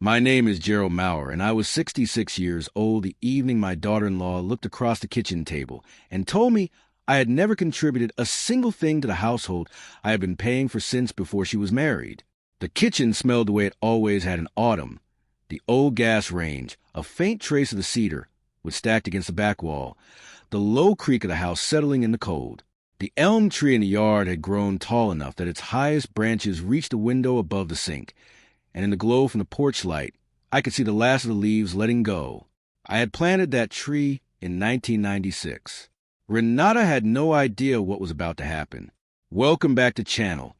My name is Gerald Mauer, and I was 66 years old the evening my daughter-in-law looked across the kitchen table and told me I had never contributed a single thing to the household I had been paying for since before she was married. The kitchen smelled the way it always had in autumn. The old gas range, a faint trace of the cedar, was stacked against the back wall, the low creak of the house settling in the cold. The elm tree in the yard had grown tall enough that its highest branches reached the window above the sink, and in the glow from the porch light, I could see the last of the leaves letting go. I had planted that tree in 1996. Renata had no idea what was about to happen. Welcome back to Channel,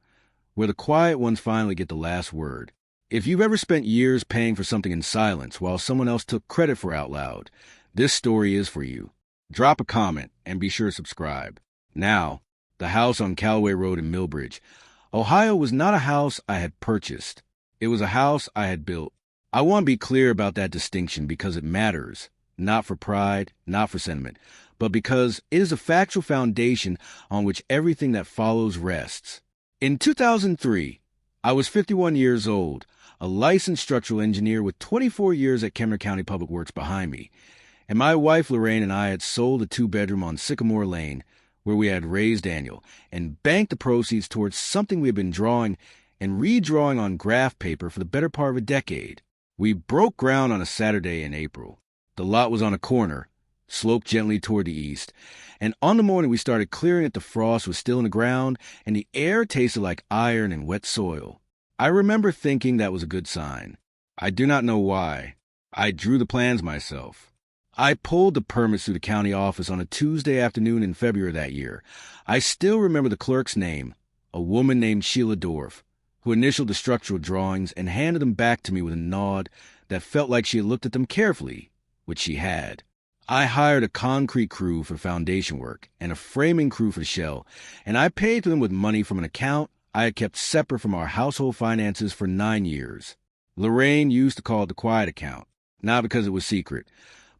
where the quiet ones finally get the last word. If you've ever spent years paying for something in silence while someone else took credit for out loud, this story is for you. Drop a comment and be sure to subscribe. Now, the house on Callaway Road in Millbridge, Ohio was not a house I had purchased. It was a house I had built. I want to be clear about that distinction because it matters, not for pride, not for sentiment, but because it is a factual foundation on which everything that follows rests. In 2003, I was 51 years old, a licensed structural engineer with 24 years at Kemner County Public Works behind me, and my wife Lorraine and I had sold a two-bedroom on Sycamore Lane, where we had raised Daniel, and banked the proceeds towards something we had been drawing and redrawing on graph paper for the better part of a decade. We broke ground on a Saturday in April. The lot was on a corner, sloped gently toward the east, and on the morning we started clearing it, the frost was still in the ground, and the air tasted like iron and wet soil. I remember thinking that was a good sign. I do not know why. I drew the plans myself. I pulled the permits through the county office on a Tuesday afternoon in February that year. I still remember the clerk's name, a woman named Sheila Dorff, who initialed the structural drawings and handed them back to me with a nod that felt like she had looked at them carefully, which she had. I hired a concrete crew for foundation work and a framing crew for the shell, and I paid them with money from an account I had kept separate from our household finances for 9 years. Lorraine used to call it the quiet account, not because it was secret,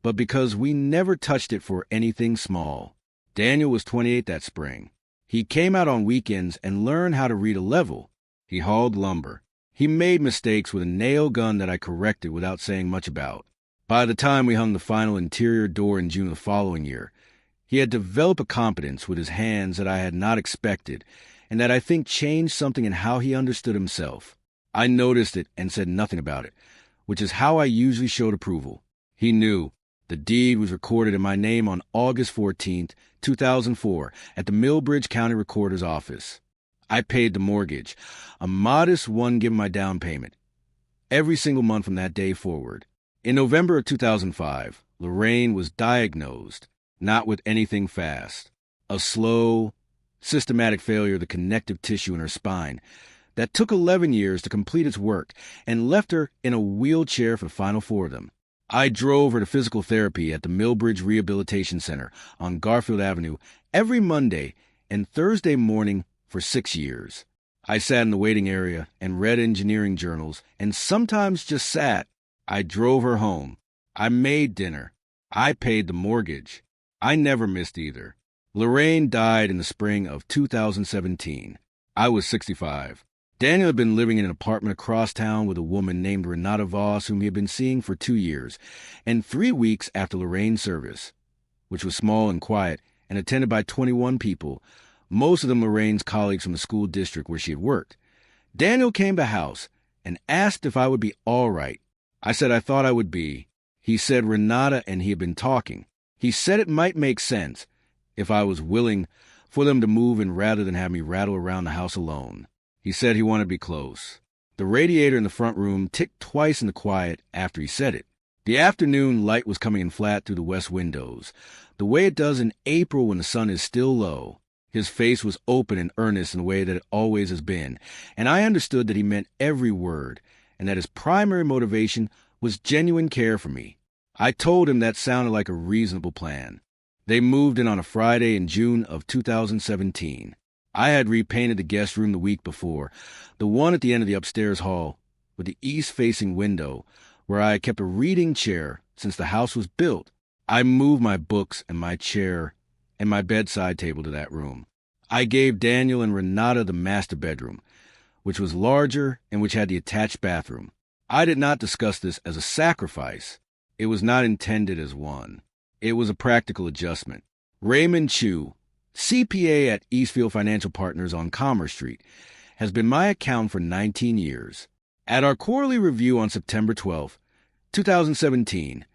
but because we never touched it for anything small. Daniel was 28 that spring. He came out on weekends and learned how to read a level. He hauled lumber. He made mistakes with a nail gun that I corrected without saying much about. By the time we hung the final interior door in June of the following year, he had developed a competence with his hands that I had not expected, and that I think changed something in how he understood himself. I noticed it and said nothing about it, which is how I usually showed approval. He knew. The deed was recorded in my name on August 14, 2004, at the Millbridge County Recorder's Office. I paid the mortgage, a modest one given my down payment, every single month from that day forward. In November of 2005, Lorraine was diagnosed, not with anything fast, a slow, systematic failure of the connective tissue in her spine that took 11 years to complete its work and left her in a wheelchair for the final 4 of them. I drove her to physical therapy at the Millbridge Rehabilitation Center on Garfield Avenue every Monday and Thursday morning for 6 years. I sat in the waiting area and read engineering journals and sometimes just sat. I drove her home. I made dinner. I paid the mortgage. I never missed either. Lorraine died in the spring of 2017. I was 65. Daniel had been living in an apartment across town with a woman named Renata, whom he had been seeing for 2 years, and 3 weeks after Lorraine's service, which was small and quiet and attended by 21 people, most of them Lorraine's colleagues from the school district where she had worked. Daniel came to the house and asked if I would be all right. I said I thought I would be. He said Renata and he had been talking. He said it might make sense if I was willing for them to move in rather than have me rattle around the house alone. He said he wanted to be close. The radiator in the front room ticked twice in the quiet after he said it. The afternoon light was coming in flat through the west windows, the way it does in April when the sun is still low. His face was open and earnest in the way that it always has been, and I understood that he meant every word, and that his primary motivation was genuine care for me. I told him that sounded like a reasonable plan. They moved in on a Friday in June of 2017. I had repainted the guest room the week before, the one at the end of the upstairs hall, with the east-facing window, where I had kept a reading chair since the house was built. I moved my books and my chair and my bedside table to that room. I gave Daniel and Renata the master bedroom, which was larger and which had the attached bathroom. I did not discuss this as a sacrifice. It was not intended as one. It was a practical adjustment. Raymond Chu, CPA at Eastfield Financial Partners on Commerce Street, has been my accountant for 19 years. At our quarterly review on September 12, 2017,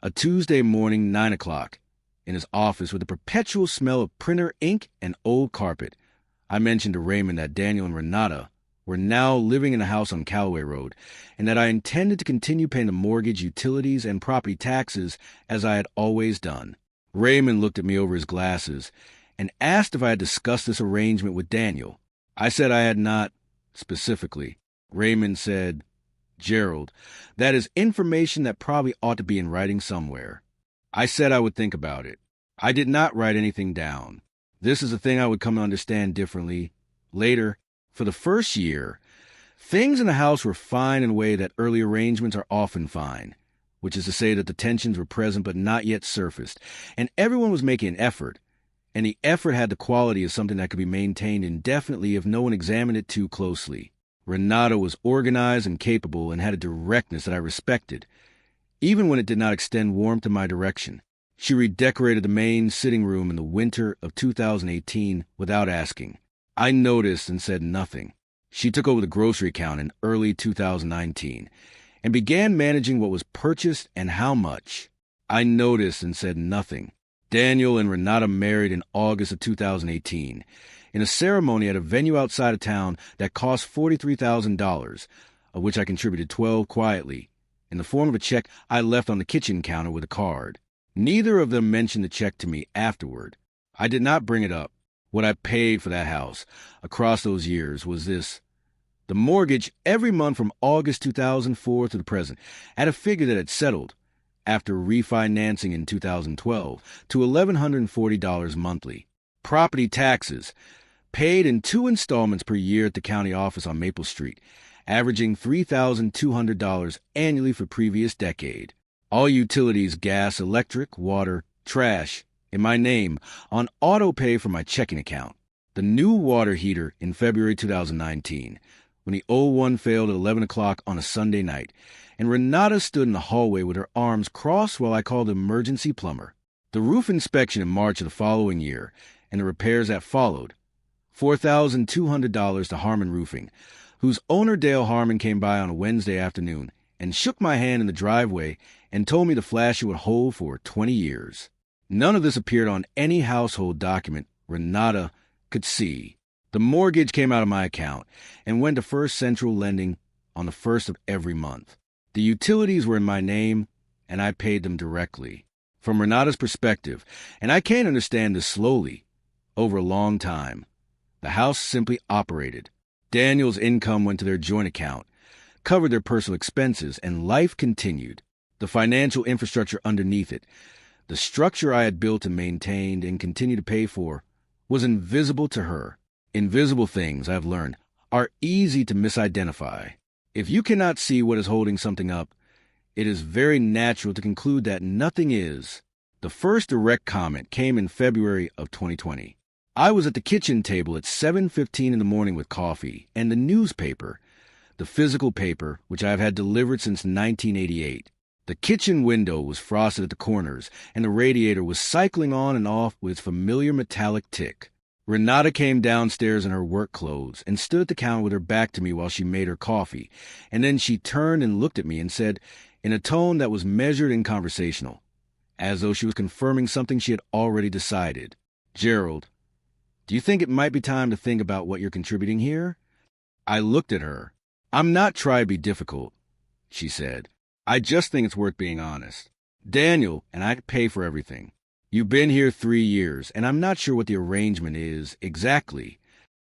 a Tuesday morning, 9 o'clock, in his office with a perpetual smell of printer ink and old carpet, I mentioned to Raymond that Daniel and Renata were now living in a house on Callaway Road, and that I intended to continue paying the mortgage, utilities, and property taxes as I had always done. Raymond looked at me over his glasses and asked if I had discussed this arrangement with Daniel. I said I had not, specifically. Raymond said, "Gerald, that is information that probably ought to be in writing somewhere." I said I would think about it. I did not write anything down. This is a thing I would come to understand differently later. For the first year, things in the house were fine in a way that early arrangements are often fine, which is to say that the tensions were present but not yet surfaced, and everyone was making an effort, and the effort had the quality of something that could be maintained indefinitely if no one examined it too closely. Renata was organized and capable and had a directness that I respected, even when it did not extend warmth in my direction. She redecorated the main sitting room in the winter of 2018 without asking. I noticed and said nothing. She took over the grocery account in early 2019 and began managing what was purchased and how much. I noticed and said nothing. Daniel and Renata married in August of 2018 in a ceremony at a venue outside of town that cost $43,000, of which I contributed $12 quietly, in the form of a check I left on the kitchen counter with a card. Neither of them mentioned the check to me afterward. I did not bring it up. What I paid for that house across those years was this: the mortgage every month from August 2004 to the present, at a figure that had settled, after refinancing in 2012, to $1,140 monthly. Property taxes, paid in 2 installments per year at the county office on Maple Street, averaging $3,200 annually for previous decade. All utilities, gas, electric, water, trash, in my name, on auto pay from my checking account. The new water heater in February 2019, when the old one failed at 11 o'clock on a Sunday night, and Renata stood in the hallway with her arms crossed while I called the emergency plumber. The roof inspection in March of the following year, and the repairs that followed. $4,200 to Harmon Roofing, whose owner Dale Harmon came by on a Wednesday afternoon and shook my hand in the driveway and told me the flash it would hold for 20 years. None of this appeared on any household document Renata could see. The mortgage came out of my account and went to First Central Lending on the first of every month. The utilities were in my name, and I paid them directly. From Renata's perspective, and I can't understand this slowly, over a long time, the house simply operated. Daniel's income went to their joint account, covered their personal expenses, and life continued. The financial infrastructure underneath it, the structure I had built and maintained and continued to pay for, was invisible to her. Invisible things, I've learned, are easy to misidentify. If you cannot see what is holding something up, it is very natural to conclude that nothing is. The first direct comment came in February of 2020. I was at the kitchen table at 7:15 in the morning with coffee and the newspaper, the physical paper, which I have had delivered since 1988. The kitchen window was frosted at the corners, and the radiator was cycling on and off with its familiar metallic tick. Renata came downstairs in her work clothes and stood at the counter with her back to me while she made her coffee, and then she turned and looked at me and said, in a tone that was measured and conversational, as though she was confirming something she had already decided, "Gerald, do you think it might be time to think about what you're contributing here?" I looked at her. "I'm not trying to be difficult," she said. "I just think it's worth being honest. Daniel and I pay for everything. You've been here 3 years, and I'm not sure what the arrangement is exactly."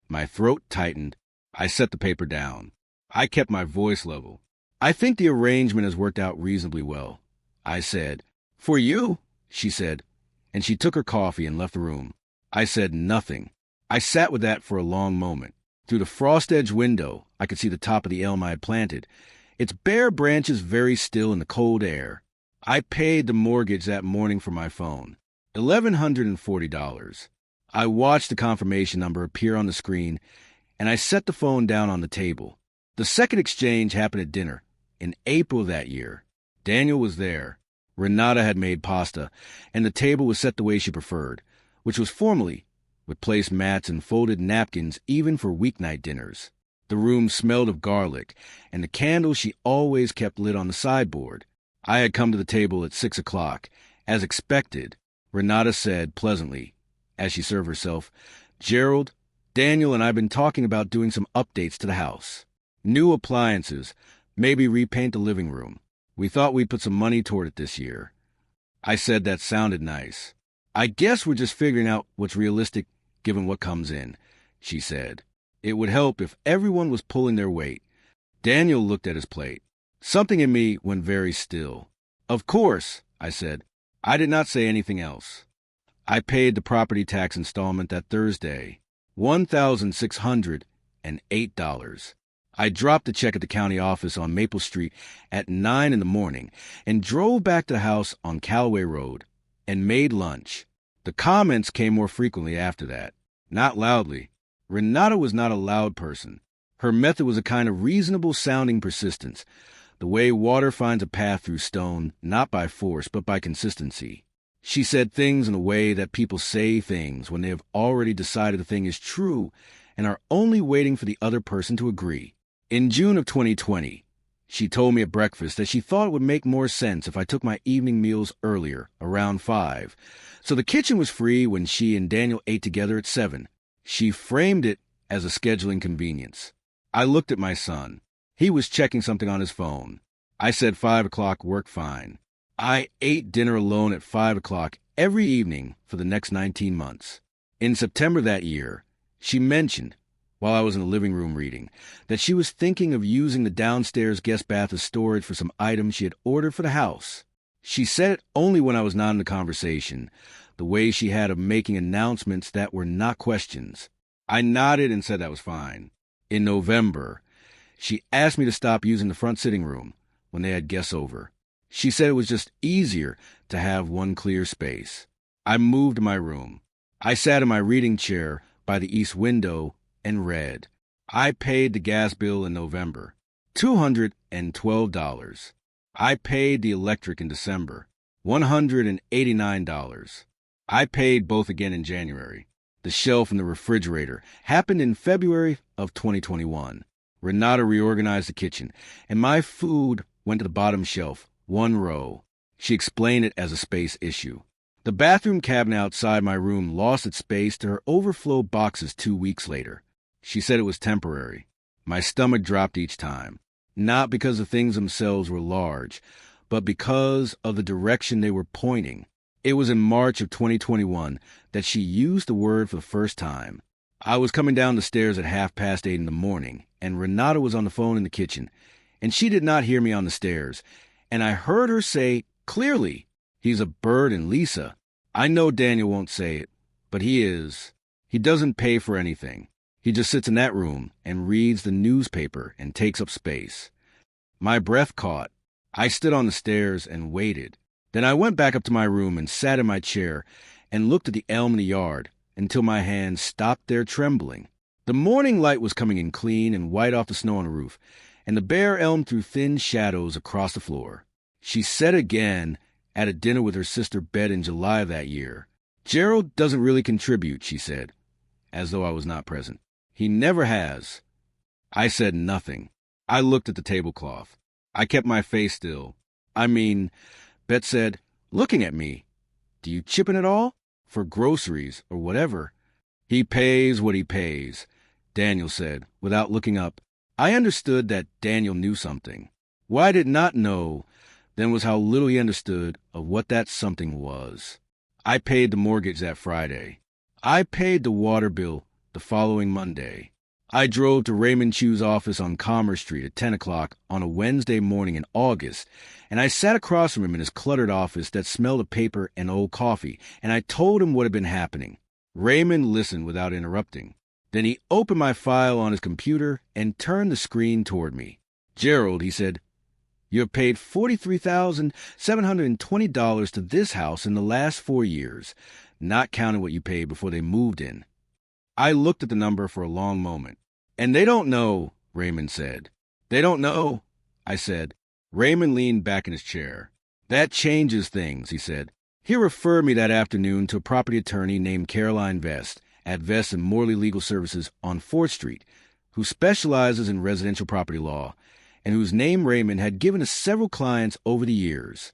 My throat tightened. I set the paper down. I kept my voice level. "I think the arrangement has worked out reasonably well," I said. "For you," she said, and she took her coffee and left the room. I said nothing. I sat with that for a long moment. Through the frost-edged window, I could see the top of the elm I had planted, its bare branches very still in the cold air. I paid the mortgage that morning from my phone, $1,140. I watched the confirmation number appear on the screen, and I set the phone down on the table. The second exchange happened at dinner, in April that year. Daniel was there. Renata had made pasta, and the table was set the way she preferred, which was formally, with place mats and folded napkins even for weeknight dinners. The room smelled of garlic, and the candle she always kept lit on the sideboard. I had come to the table at 6 o'clock. As expected, Renata said pleasantly, as she served herself, "Gerald, Daniel and I have been talking about doing some updates to the house. New appliances, maybe repaint the living room. We thought we'd put some money toward it this year." I said that sounded nice. "I guess we're just figuring out what's realistic given what comes in," she said. "It would help if everyone was pulling their weight." Daniel looked at his plate. Something in me went very still. "Of course," I said. I did not say anything else. I paid the property tax installment that Thursday, $1,608. I dropped the check at the county office on Maple Street at 9 in the morning and drove back to the house on Callaway Road and made lunch. The comments came more frequently after that, not loudly. Renata was not a loud person. Her method was a kind of reasonable-sounding persistence, the way water finds a path through stone, not by force, but by consistency. She said things in a way that people say things when they have already decided the thing is true and are only waiting for the other person to agree. In June of 2020, she told me at breakfast that she thought it would make more sense if I took my evening meals earlier, around 5. So the kitchen was free when she and Daniel ate together at 7. She framed it as a scheduling convenience. I looked at my son. He was checking something on his phone. I said 5 o'clock worked fine. I ate dinner alone at 5 o'clock every evening for the next 19 months. In September that year, she mentioned, while I was in the living room reading, that she was thinking of using the downstairs guest bath as storage for some items she had ordered for the house. She said it only when I was not in the conversation, the way she had of making announcements that were not questions. I nodded and said that was fine. In November, she asked me to stop using the front sitting room when they had guests over. She said it was just easier to have one clear space. I moved to my room. I sat in my reading chair by the east window and read. I paid the gas bill in November, $212. I paid the electric in December, $189. I paid both again in January. The shelf in the refrigerator happened in February of 2021. Renata reorganized the kitchen, and my food went to the bottom shelf, one row. She explained it as a space issue. The bathroom cabinet outside my room lost its space to her overflow boxes 2 weeks later. She said it was temporary. My stomach dropped each time, not because the things themselves were large, but because of the direction they were pointing. It was in March of 2021 that she used the word for the first time. I was coming down the stairs at 8:30 in the morning, and Renata was on the phone in the kitchen, and she did not hear me on the stairs, and I heard her say clearly, "He's a bird and Lisa." I know Daniel won't say it, but he is. He doesn't pay for anything. He just sits in that room and reads the newspaper and takes up space. My breath caught. I stood on the stairs and waited. Then I went back up to my room and sat in my chair and looked at the elm in the yard until my hands stopped their trembling. The morning light was coming in clean and white off the snow on the roof, and the bare elm threw thin shadows across the floor. She said again at a dinner with her sister Bet in July of that year, "Gerald doesn't really contribute," she said, as though I was not present. "He never has." I said nothing. I looked at the tablecloth. I kept my face still. Bet said, looking at me, "Do you chip in at all? For groceries or whatever?" "He pays what he pays," Daniel said, without looking up. I understood that Daniel knew something. What I did not know then was how little he understood of what that something was. I paid the mortgage that Friday. I paid the water bill the following Monday. I drove to Raymond Chu's office on Commerce Street at 10 o'clock on a Wednesday morning in August, and I sat across from him in his cluttered office that smelled of paper and old coffee, and I told him what had been happening. Raymond listened without interrupting. Then he opened my file on his computer and turned the screen toward me. "Gerald," he said, "you have paid $43,720 to this house in the last 4 years, not counting what you paid before they moved in." I looked at the number for a long moment. "And they don't know," Raymond said. "They don't know," I said. Raymond leaned back in his chair. "That changes things," he said. "He referred me that afternoon to a property attorney named Caroline Vest at Vest and Morley Legal Services on 4th Street, who specializes in residential property law, and whose name Raymond had given to several clients over the years.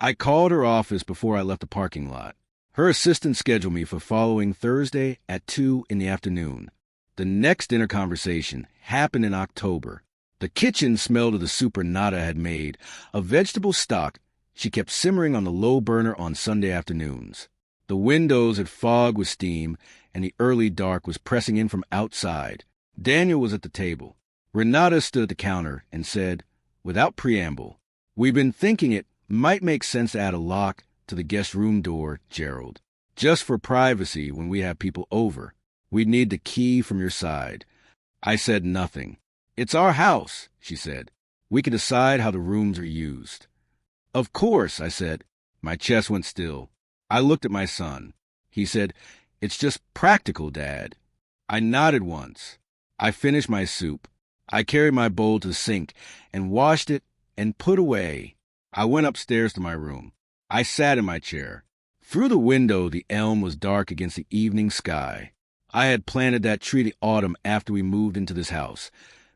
I called her office before I left the parking lot. Her assistant scheduled me for following Thursday at 2 in the afternoon. The next dinner conversation happened in October. The kitchen smelled of the soup Renata had made, a vegetable stock she kept simmering on the low burner on Sunday afternoons. The windows had fogged with steam, and the early dark was pressing in from outside. Daniel was at the table. Renata stood at the counter and said, without preamble, "We've been thinking it might make sense to add a lock to the guest room door, Gerald. Just for privacy when we have people over. We'd need the key from your side." I said nothing. "It's our house," she said. "We can decide how the rooms are used." "Of course," I said. My chest went still. I looked at my son. He said, "It's just practical, Dad." I nodded once. I finished my soup. I carried my bowl to the sink and washed it and put away. I went upstairs to my room. I sat in my chair. Through the window, the elm was dark against the evening sky. I had planted that tree the autumn after we moved into this house,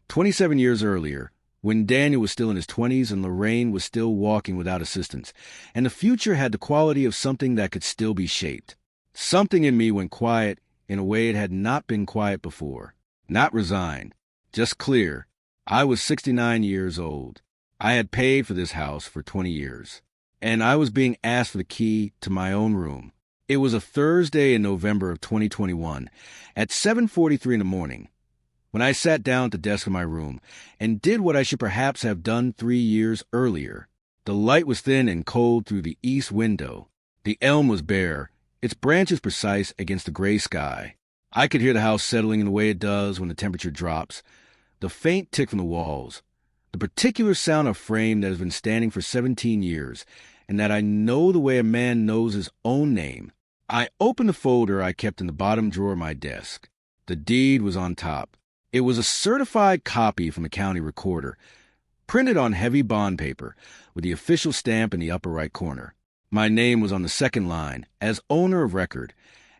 27 years earlier, when Daniel was still in his 20s and Lorraine was still walking without assistance, and the future had the quality of something that could still be shaped. Something in me went quiet in a way it had not been quiet before. Not resigned, just clear. I was 69 years old. I had paid for this house for 20 years, and I was being asked for the key to my own room. It was a Thursday in November of 2021 at 7:43 in the morning. When I sat down at the desk in my room and did what I should perhaps have done 3 years earlier. The light was thin and cold through the east window. The elm was bare, its branches precise against the gray sky. I could hear the house settling in the way it does when the temperature drops, the faint tick from the walls, the particular sound of frame that has been standing for 17 years, and that I know the way a man knows his own name. I opened the folder I kept in the bottom drawer of my desk. The deed was on top. It was a certified copy from the county recorder, printed on heavy bond paper, with the official stamp in the upper right corner. My name was on the second line, as owner of record,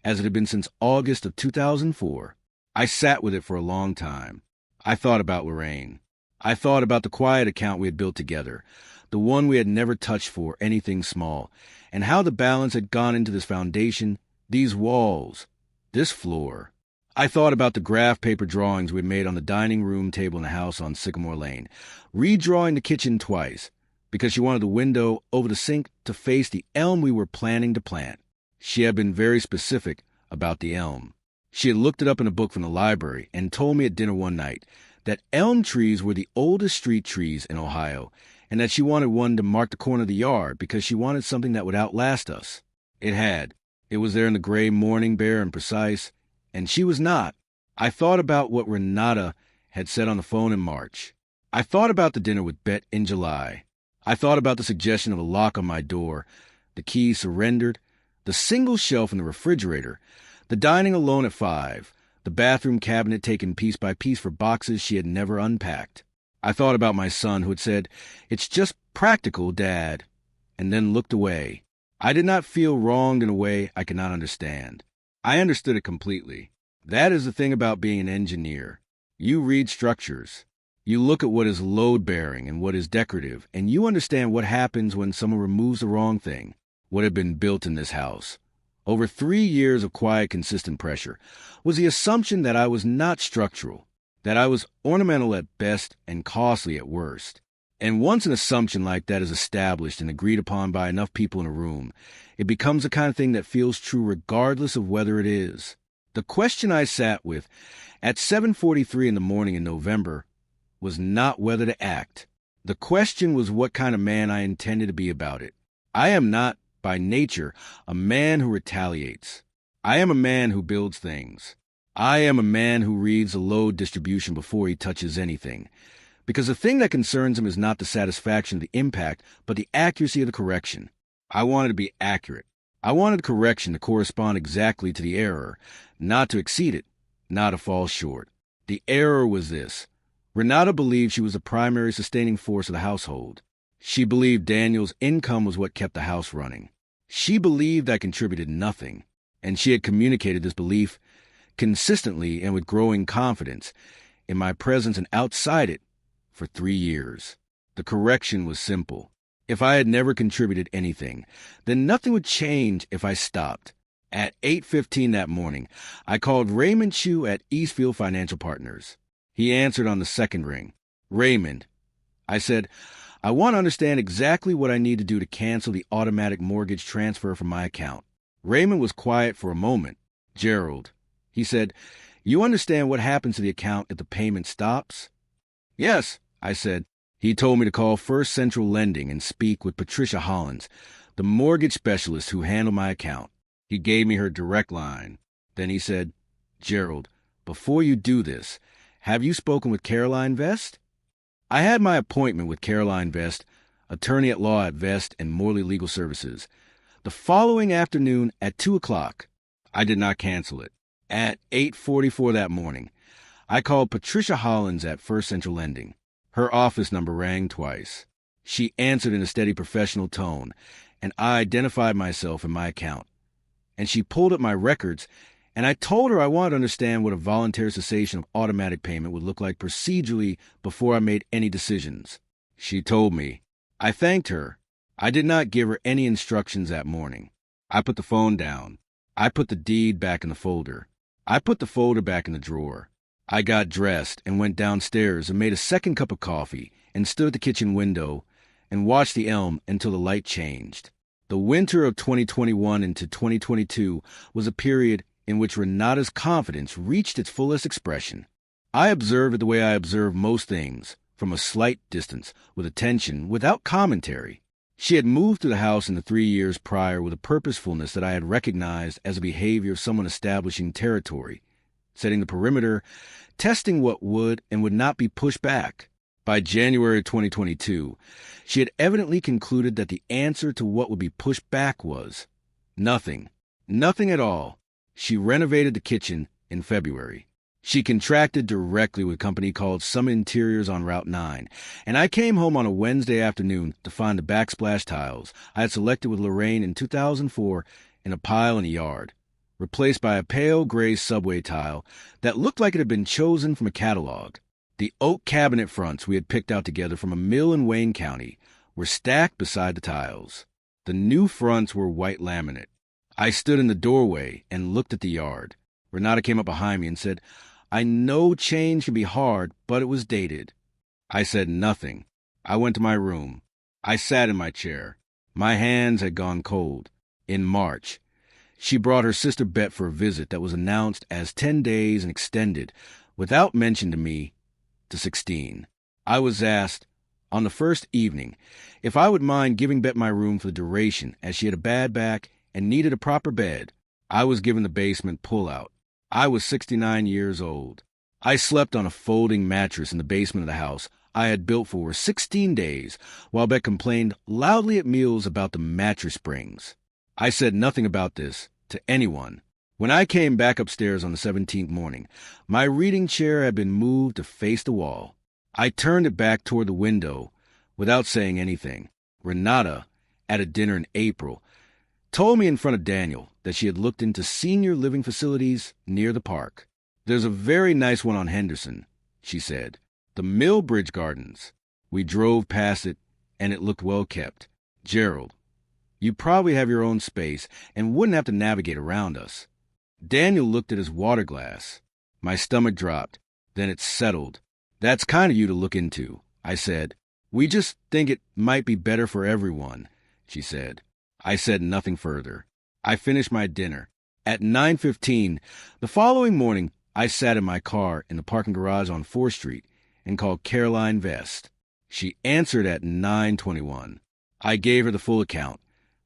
as it had been since August of 2004. I sat with it for a long time. I thought about Lorraine. I thought about the quiet account we had built together, the one we had never touched for anything small, and how the balance had gone into this foundation, these walls, this floor. I thought about the graph paper drawings we had made on the dining room table in the house on Sycamore Lane, redrawing the kitchen twice, because she wanted the window over the sink to face the elm we were planning to plant. She had been very specific about the elm. She had looked it up in a book from the library and told me at dinner one night that elm trees were the oldest street trees in Ohio, and that she wanted one to mark the corner of the yard because she wanted something that would outlast us. It had. It was there in the gray morning, bare and precise, and she was not. I thought about what Renata had said on the phone in March. I thought about the dinner with Bet in July. I thought about the suggestion of a lock on my door, the key surrendered, the single shelf in the refrigerator, the dining alone at 5, the bathroom cabinet taken piece by piece for boxes she had never unpacked. I thought about my son who had said, "It's just practical, Dad," and then looked away. I did not feel wronged in a way I could not understand. I understood it completely. That is the thing about being an engineer. You read structures. You look at what is load-bearing and what is decorative, and you understand what happens when someone removes the wrong thing, what had been built in this house. Over 3 years of quiet, consistent pressure was the assumption that I was not structural, that I was ornamental at best and costly at worst. And once an assumption like that is established and agreed upon by enough people in a room, it becomes the kind of thing that feels true regardless of whether it is. The question I sat with at 7:43 in the morning in November was not whether to act. The question was what kind of man I intended to be about it. I am not, by nature, a man who retaliates. I am a man who builds things. I am a man who reads the load distribution before he touches anything. Because the thing that concerns him is not the satisfaction of the impact, but the accuracy of the correction. I wanted to be accurate. I wanted the correction to correspond exactly to the error, not to exceed it, not to fall short. The error was this. Renata believed she was the primary sustaining force of the household. She believed Daniel's income was what kept the house running. She believed I contributed nothing, and she had communicated this belief consistently and with growing confidence in my presence and outside it for 3 years. The correction was simple. If I had never contributed anything, then nothing would change if I stopped. At 8:15 that morning, I called Raymond Chu at Eastfield Financial Partners. He answered on the second ring. Raymond, I said, I want to understand exactly what I need to do to cancel the automatic mortgage transfer from my account. Raymond was quiet for a moment. Gerald, he said, you understand what happens to the account if the payment stops? Yes, I said. He told me to call First Central Lending and speak with Patricia Hollins, the mortgage specialist who handled my account. He gave me her direct line. Then he said, Gerald, before you do this, have you spoken with Caroline Vest? I had my appointment with Caroline Vest, attorney at law at Vest and Morley Legal Services, the following afternoon at 2 o'clock. I did not cancel it. At 8:44 that morning, I called Patricia Hollins at First Central Lending. Her office number rang twice. She answered in a steady professional tone, and I identified myself and my account. And she pulled up my records, and I told her I wanted to understand what a voluntary cessation of automatic payment would look like procedurally before I made any decisions. She told me. I thanked her. I did not give her any instructions that morning. I put the phone down. I put the deed back in the folder. I put the folder back in the drawer. I got dressed and went downstairs and made a second cup of coffee and stood at the kitchen window and watched the elm until the light changed. The winter of 2021 into 2022 was a period in which Renata's confidence reached its fullest expression. I observed it the way I observe most things, from a slight distance, with attention, without commentary. She had moved to the house in the 3 years prior with a purposefulness that I had recognized as a behavior of someone establishing territory, setting the perimeter, testing what would and would not be pushed back. By January 2022, she had evidently concluded that the answer to what would be pushed back was nothing. Nothing at all. She renovated the kitchen in February. She contracted directly with a company called Summit Interiors on Route 9, and I came home on a Wednesday afternoon to find the backsplash tiles I had selected with Lorraine in 2004 in a pile in the yard, replaced by a pale gray subway tile that looked like it had been chosen from a catalog. The oak cabinet fronts we had picked out together from a mill in Wayne County were stacked beside the tiles. The new fronts were white laminate. I stood in the doorway and looked at the yard. Renata came up behind me and said, I know change can be hard, but it was dated. I said nothing. I went to my room. I sat in my chair. My hands had gone cold. In March, she brought her sister Bet for a visit that was announced as 10 days and extended, without mention to me, to 16. I was asked, on the first evening, if I would mind giving Bet my room for the duration, as she had a bad back and needed a proper bed. I was given the basement pull-out. I was 69 years old. I slept on a folding mattress in the basement of the house I had built for 16 days, while Bet complained loudly at meals about the mattress springs. I said nothing about this to anyone. When I came back upstairs on the 17th morning, my reading chair had been moved to face the wall. I turned it back toward the window without saying anything. Renata, at a dinner in April, told me in front of Daniel that she had looked into senior living facilities near the park. There's a very nice one on Henderson, she said. The Millbridge Gardens. We drove past it, and it looked well kept. Gerald, you probably have your own space and wouldn't have to navigate around us. Daniel looked at his water glass. My stomach dropped. Then it settled. That's kind of you to look into, I said. We just think it might be better for everyone, she said. I said nothing further. I finished my dinner. At 9:15, the following morning, I sat in my car in the parking garage on 4th Street and called Caroline Vest. She answered at 9:21. I gave her the full account,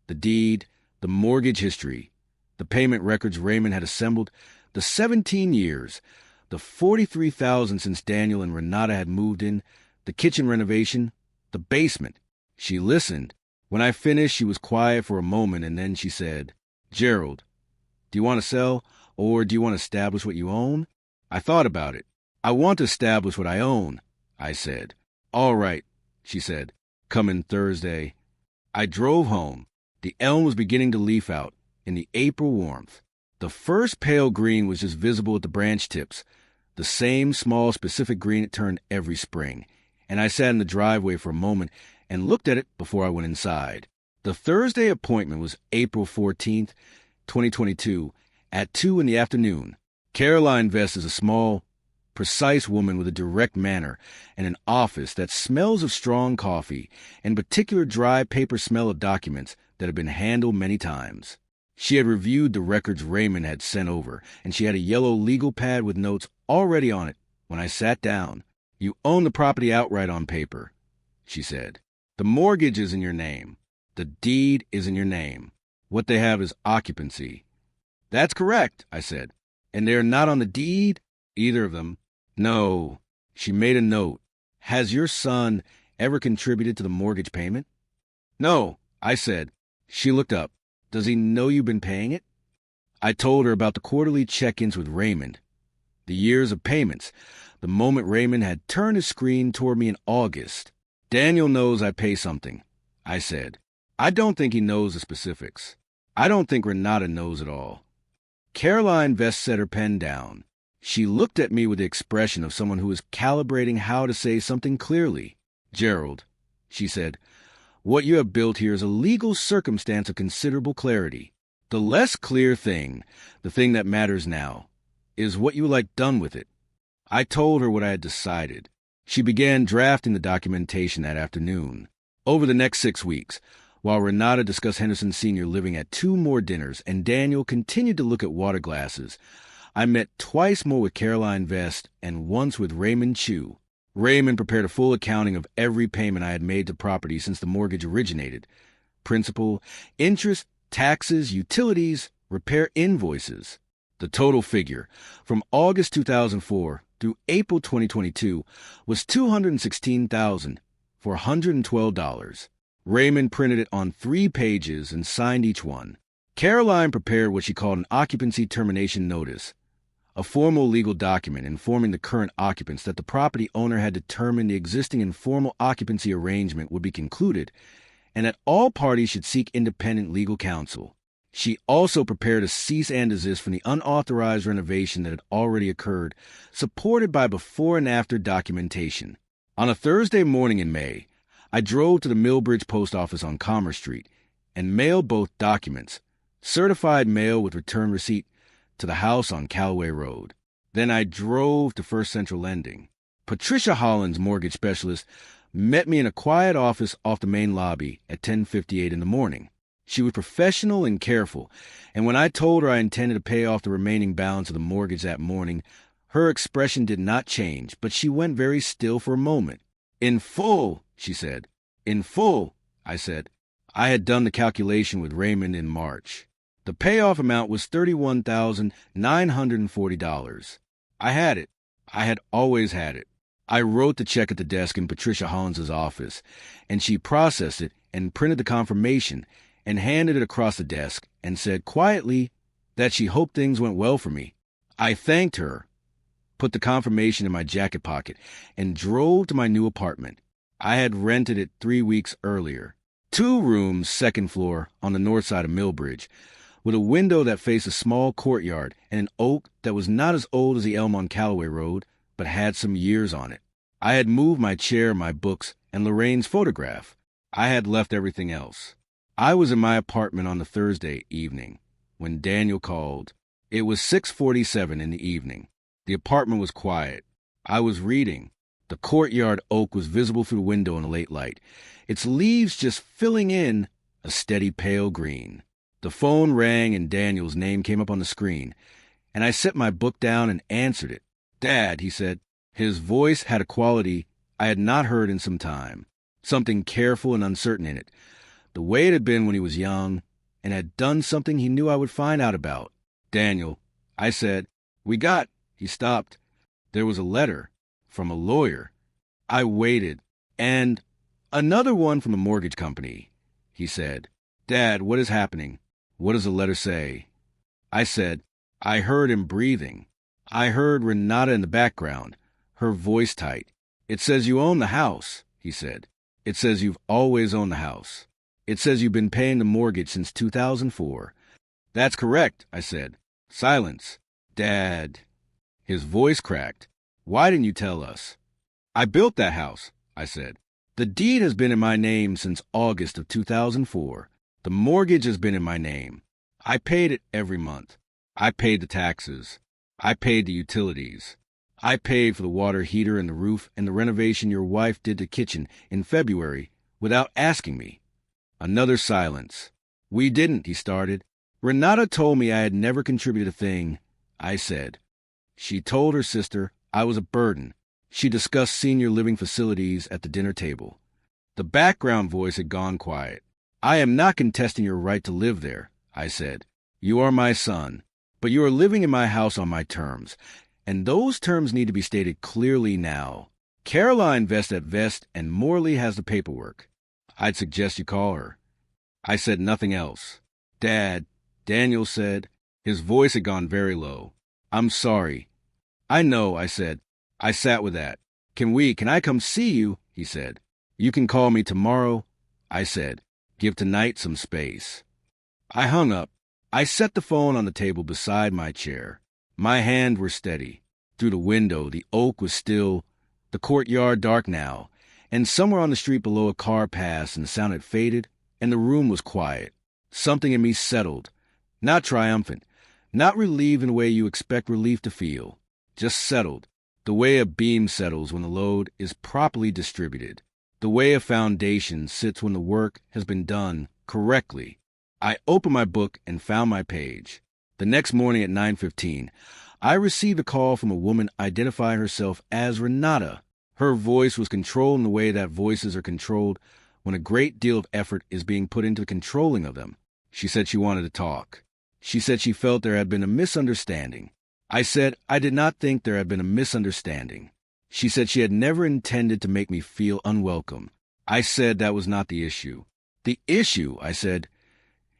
the deed, the mortgage history, the payment records Raymond had assembled, the 17 years, the $43,000 since Daniel and Renata had moved in, the kitchen renovation, the basement. She listened. When I finished, she was quiet for a moment, and then she said, Gerald, do you want to sell, or do you want to establish what you own? I thought about it. I want to establish what I own, I said. All right, she said. Coming Thursday. I drove home. The elm was beginning to leaf out in the April warmth. The first pale green was just visible at the branch tips, the same small specific green it turned every spring, and I sat in the driveway for a moment and looked at it before I went inside. The Thursday appointment was April 14th, 2022, at 2 in the afternoon. Caroline Vest is a small, precise woman with a direct manner and an office that smells of strong coffee and particular dry paper smell of documents that have been handled many times. She had reviewed the records Raymond had sent over, and she had a yellow legal pad with notes already on it when I sat down. "You own the property outright on paper," she said. "The mortgage is in your name. The deed is in your name. What they have is occupancy." "That's correct," I said. "And they're not on the deed?" "Either of them." "No." She made a note. "Has your son ever contributed to the mortgage payment?" "No," I said. She looked up. "Does he know you've been paying it?" I told her about the quarterly check-ins with Raymond, the years of payments, the moment Raymond had turned his screen toward me in August. "Daniel knows I pay something," I said. "I don't think he knows the specifics. I don't think Renata knows at all." Caroline Vest set her pen down. She looked at me with the expression of someone who is calibrating how to say something clearly. "Gerald," she said, "what you have built here is a legal circumstance of considerable clarity. The less clear thing, the thing that matters now, is what you would like done with it." I told her what I had decided. She began drafting the documentation that afternoon. Over the next 6 weeks, while Renata discussed Henderson Sr. living at 2 more dinners and Daniel continued to look at water glasses, I met twice more with Caroline Vest and once with Raymond Chu. Raymond prepared a full accounting of every payment I had made to property since the mortgage originated: principal, interest, taxes, utilities, repair invoices. The total figure, from August 2004 through April 2022, was $216,412. Raymond printed it on 3 pages and signed each one. Caroline prepared what she called an occupancy termination notice, a formal legal document informing the current occupants that the property owner had determined the existing informal occupancy arrangement would be concluded and that all parties should seek independent legal counsel. She also prepared a cease and desist from the unauthorized renovation that had already occurred, supported by before and after documentation. On a Thursday morning in May, I drove to the Millbridge Post Office on Commerce Street and mailed both documents, certified mail with return receipt, to the house on Callaway Road. Then I drove to First Central Lending. Patricia Holland's mortgage specialist met me in a quiet office off the main lobby at 10:58 in the morning. She was professional and careful, and when I told her I intended to pay off the remaining balance of the mortgage that morning, her expression did not change, but she went very still for a moment. "In full," she said. "In full," I said. I had done the calculation with Raymond in March. The payoff amount was $31,940. I had it. I had always had it. I wrote the check at the desk in Patricia Hollands' office, and she processed it and printed the confirmation and handed it across the desk and said quietly that she hoped things went well for me. I thanked her, put the confirmation in my jacket pocket, and drove to my new apartment. I had rented it 3 weeks earlier. 2 rooms, 2nd floor, on the north side of Millbridge, with a window that faced a small courtyard and an oak that was not as old as the elm on Callaway Road, but had some years on it. I had moved my chair, my books, and Lorraine's photograph. I had left everything else. I was in my apartment on the Thursday evening when Daniel called. It was 6:47 in the evening. The apartment was quiet. I was reading. The courtyard oak was visible through the window in the late light, its leaves just filling in a steady pale green. The phone rang and Daniel's name came up on the screen, and I set my book down and answered it. "Dad," he said. His voice had a quality I had not heard in some time, something careful and uncertain in it, the way it had been when he was young and had done something he knew I would find out about. "Daniel," I said. He stopped. There was a letter from a lawyer. I waited. "And another one from a mortgage company," he said. "Dad, what is happening? What does the letter say?" I said. I heard him breathing. I heard Renata in the background, her voice tight. "It says you own the house," he said. It says you've always owned the house. It says you've been paying the mortgage since 2004. That's correct, I said. Silence. Dad. His voice cracked. Why didn't you tell us? I built that house, I said. The deed has been in my name since August of 2004. The mortgage has been in my name. I paid it every month. I paid the taxes. I paid the utilities. I paid for the water heater and the roof and the renovation your wife did to the kitchen in February without asking me. Another silence. We didn't, he started. Renata told me I had never contributed a thing, I said. She told her sister I was a burden. She discussed senior living facilities at the dinner table. The background voice had gone quiet. I am not contesting your right to live there, I said. You are my son, but you are living in my house on my terms, and those terms need to be stated clearly now. Caroline Vest at Vest, and Morley has the paperwork. I'd suggest you call her. I said nothing else. Dad, Daniel said. His voice had gone very low. I'm sorry. I know, I said. I sat with that. Can I come see you? He said. You can call me tomorrow, I said. Give tonight some space. I hung up. I set the phone on the table beside my chair. My hands were steady. Through the window, the oak was still, the courtyard dark now, and somewhere on the street below a car passed and the sound had faded, and the room was quiet. Something in me settled. Not triumphant. Not relieved in the way you expect relief to feel. Just settled. The way a beam settles when the load is properly distributed. The way a foundation sits when the work has been done correctly. I opened my book and found my page. The next morning at 9:15, I received a call from a woman identifying herself as Renata. Her voice was controlled in the way that voices are controlled when a great deal of effort is being put into the controlling of them. She said she wanted to talk. She said she felt there had been a misunderstanding. I said I did not think there had been a misunderstanding. She said she had never intended to make me feel unwelcome. I said that was not the issue. The issue, I said,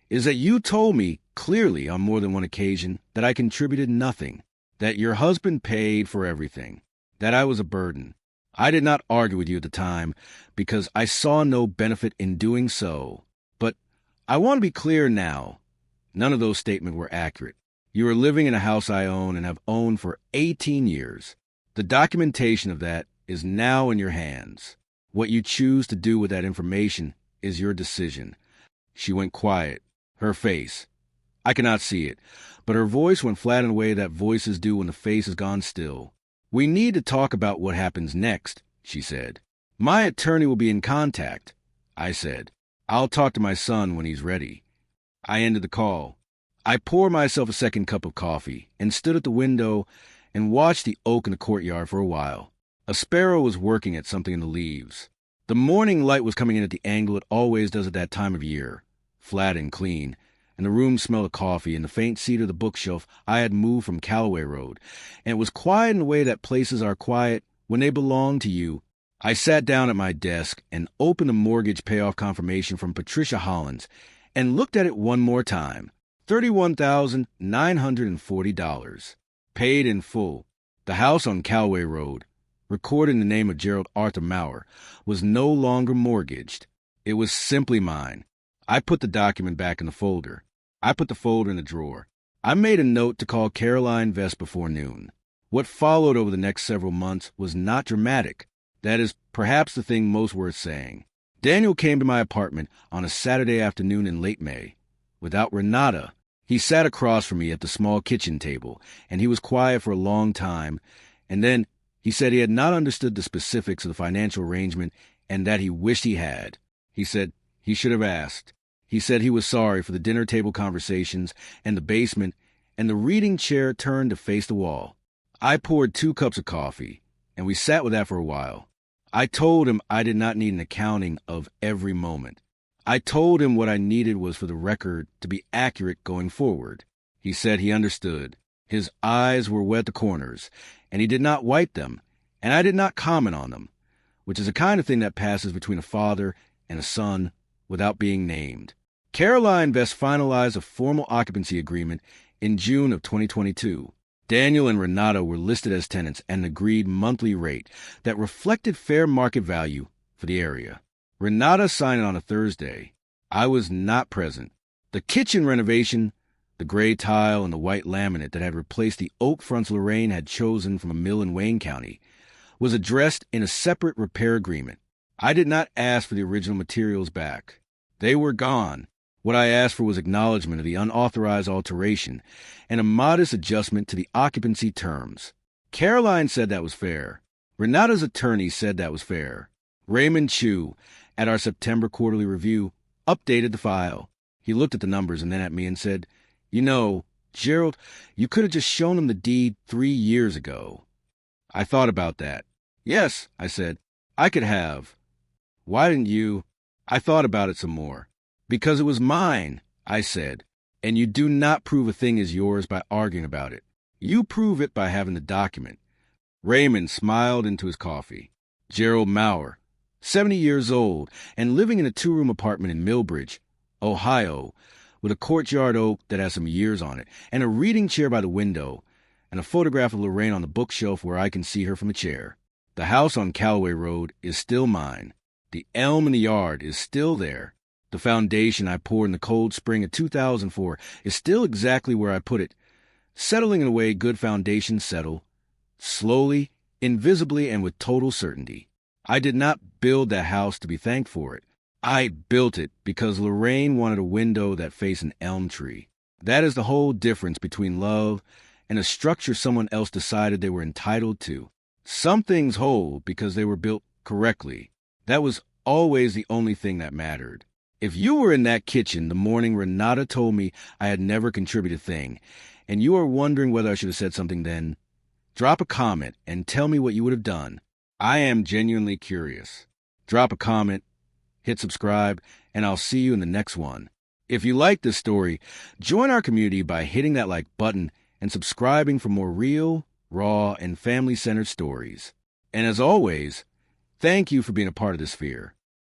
is that you told me clearly on more than one occasion that I contributed nothing, that your husband paid for everything, that I was a burden. I did not argue with you at the time because I saw no benefit in doing so. But I want to be clear now. None of those statements were accurate. You are living in a house I own and have owned for 18 years. The documentation of that is now in your hands. What you choose to do with that information is your decision. She went quiet. Her face. I cannot see it, but her voice went flat in a way that voices do when the face has gone still. We need to talk about what happens next, she said. My attorney will be in contact, I said. I'll talk to my son when he's ready. I ended the call. I poured myself a second cup of coffee and stood at the window and watched the oak in the courtyard for a while. A sparrow was working at something in the leaves. The morning light was coming in at the angle it always does at that time of year, flat and clean, and the room smelled of coffee and the faint cedar of the bookshelf I had moved from Callaway Road, and it was quiet in the way that places are quiet when they belong to you. I sat down at my desk and opened the mortgage payoff confirmation from Patricia Hollins and looked at it one more time. $31,940. Paid in full. The house on Callaway Road, recorded in the name of Gerald Mauer, was no longer mortgaged. It was simply mine. I put the document back in the folder. I put the folder in the drawer. I made a note to call Caroline Vest before noon. What followed over the next several months was not dramatic. That is perhaps the thing most worth saying. Daniel came to my apartment on a Saturday afternoon in late May. Without Renata, he sat across from me at the small kitchen table, and he was quiet for a long time, and then he said he had not understood the specifics of the financial arrangement and that he wished he had. He said he should have asked. He said he was sorry for the dinner table conversations and the basement, and the reading chair turned to face the wall. I poured 2 cups of coffee, and we sat with that for a while. I told him I did not need an accounting of every moment. I told him what I needed was for the record to be accurate going forward. He said he understood. His eyes were wet at the corners, and he did not wipe them, and I did not comment on them, which is the kind of thing that passes between a father and a son without being named. Caroline Vest finalized a formal occupancy agreement in June of 2022. Daniel and Renata were listed as tenants at an agreed monthly rate that reflected fair market value for the area. Renata signed it on a Thursday. I was not present. The kitchen renovation, the gray tile and the white laminate that had replaced the oak fronts Lorraine had chosen from a mill in Wayne County, was addressed in a separate repair agreement. I did not ask for the original materials back. They were gone. What I asked for was acknowledgement of the unauthorized alteration and a modest adjustment to the occupancy terms. Caroline said that was fair. Renata's attorney said that was fair. Raymond Chu, at our September quarterly review, updated the file. He looked at the numbers and then at me and said, "You know, Gerald, you could have just shown him the deed 3 years ago." I thought about that. "Yes," I said, "I could have." "Why didn't you?" I thought about it some more. "Because it was mine," I said, "and you do not prove a thing is yours by arguing about it. You prove it by having the document." Raymond smiled into his coffee. Gerald Mauer, 70 years old, and living in a 2-room apartment in Millbridge, Ohio, with a courtyard oak that has some years on it, and a reading chair by the window, and a photograph of Lorraine on the bookshelf where I can see her from a chair. The house on Callaway Road is still mine. The elm in the yard is still there. The foundation I poured in the cold spring of 2004 is still exactly where I put it, settling in a way good foundations settle, slowly, invisibly, and with total certainty. I did not build that house to be thanked for it. I built it because Lorraine wanted a window that faced an elm tree. That is the whole difference between love and a structure someone else decided they were entitled to. Some things hold because they were built correctly. That was always the only thing that mattered. If you were in that kitchen the morning Renata told me I had never contributed a thing, and you are wondering whether I should have said something then, drop a comment and tell me what you would have done. I am genuinely curious. Drop a comment, hit subscribe, and I'll see you in the next one. If you like this story, join our community by hitting that like button and subscribing for more real, raw, and family-centered stories. And as always, thank you for being a part of this sphere.